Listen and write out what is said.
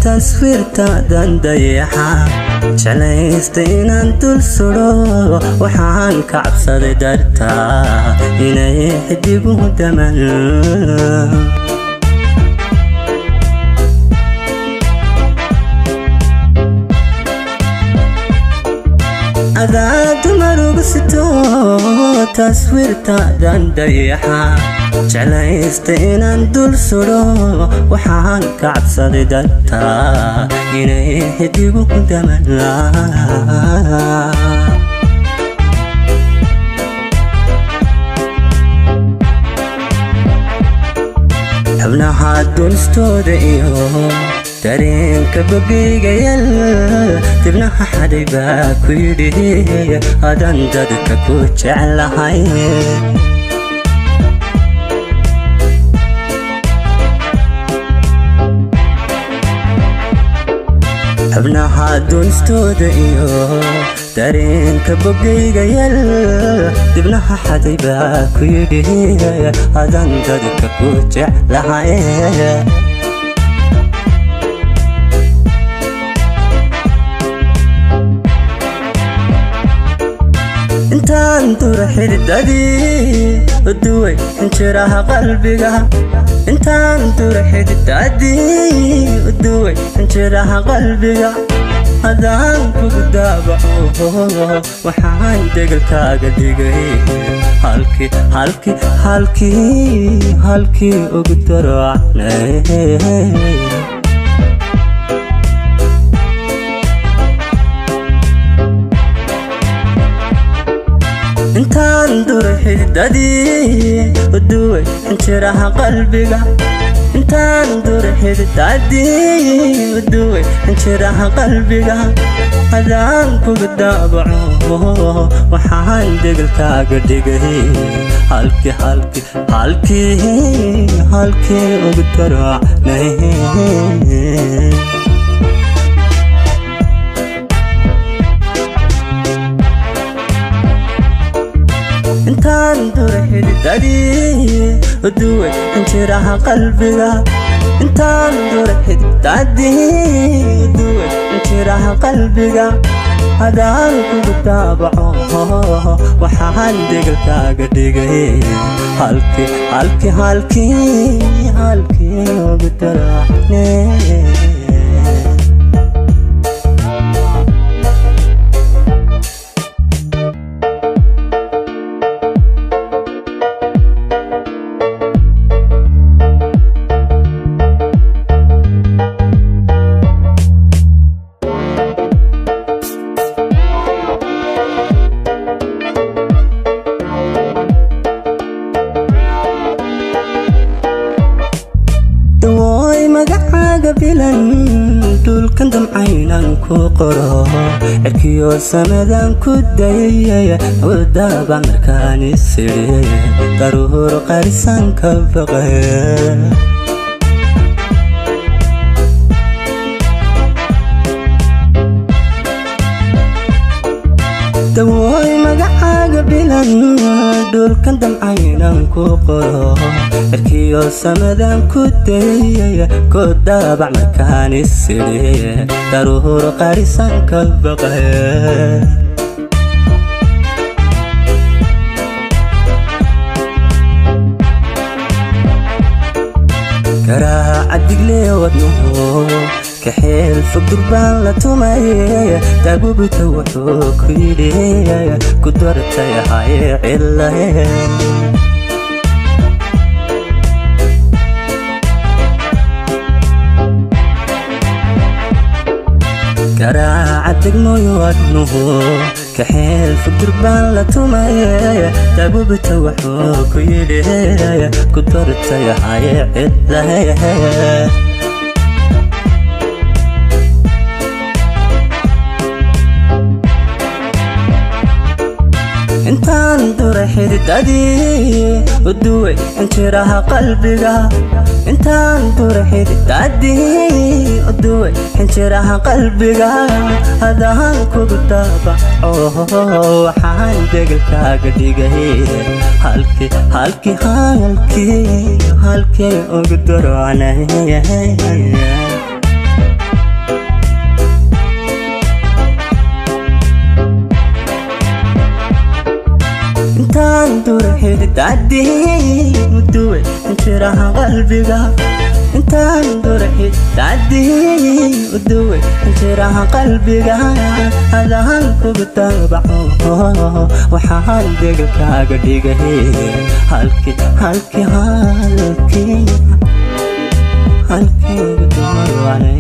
taswiirtaadan dayaxa jeclaysta inaan dul sudo waxaan ka cabsaday dartaa inay xidigu daman أذاد مرقصتو taswiirtaadan dayaxa jeclaysta inaan dul sudo waxaan ka cabsaday dartaa inay xidigu daman xubnaha dunistooda iyo dareenka bogayga yal dibnaha xaday baa ku yidhi adan dadka ku jeclahay xubnaha dunistooda iyo dareenka bogayga yal dibnaha xaday baa ku yidhi adan dadka ku jeclahay intaan dura xididadii uduway injiraha qalbiga intaan dura xididadii uduway injiraha qalbiga hadaan kugu daabaco waxaan degalkaaga dhigay halkii ugu daracnay intaan dura xididadii uduway injiraha qalbiga intaan dura xididadii uduway injiraha qalbiga hadaan kugu daabaco waxaan degalkaaga dhigay halkii ugu daracnay intaan dura xididadii uduway injiraha qalbiga intaan dura xididadii uduway injiraha qalbiga hadaan kugu daabaco waxaan degalkaaga dhigay halkii ugu daracnay dulkan damcaynan ku qoro cirkiyo samadan ku dayay wadaba markaan isiri daruur qarisan ka baqay dawooy magacaaga bilan dulkan damcaynan ku qoro cirkiyo samadan ku dayay kodaba markaan isiri daruur qarisan ka baqay garaaca digle wadnuhu كحيل فقربان لا تماي تابوبت وحوك يدي كدرت يا هاي عله قراعتك مو يودنه كحيل فقربان لا تماي تابوبت وحوك يدي كدرت يا هاي عله intaan dura xididadii uduway injiraha qalbiga intaan dura xididadii uduway injiraha qalbiga hadaan kugu daabaco waxaan degalkaaga dhigay halkii ugu daracnay intaan durxid tacdii uduway injiraha qalbiga intaan durxid tacdii uduway injiraha qalbiga adaan kugu tabaco waxaan degalkaaga dhigay halkii ugu dumarwane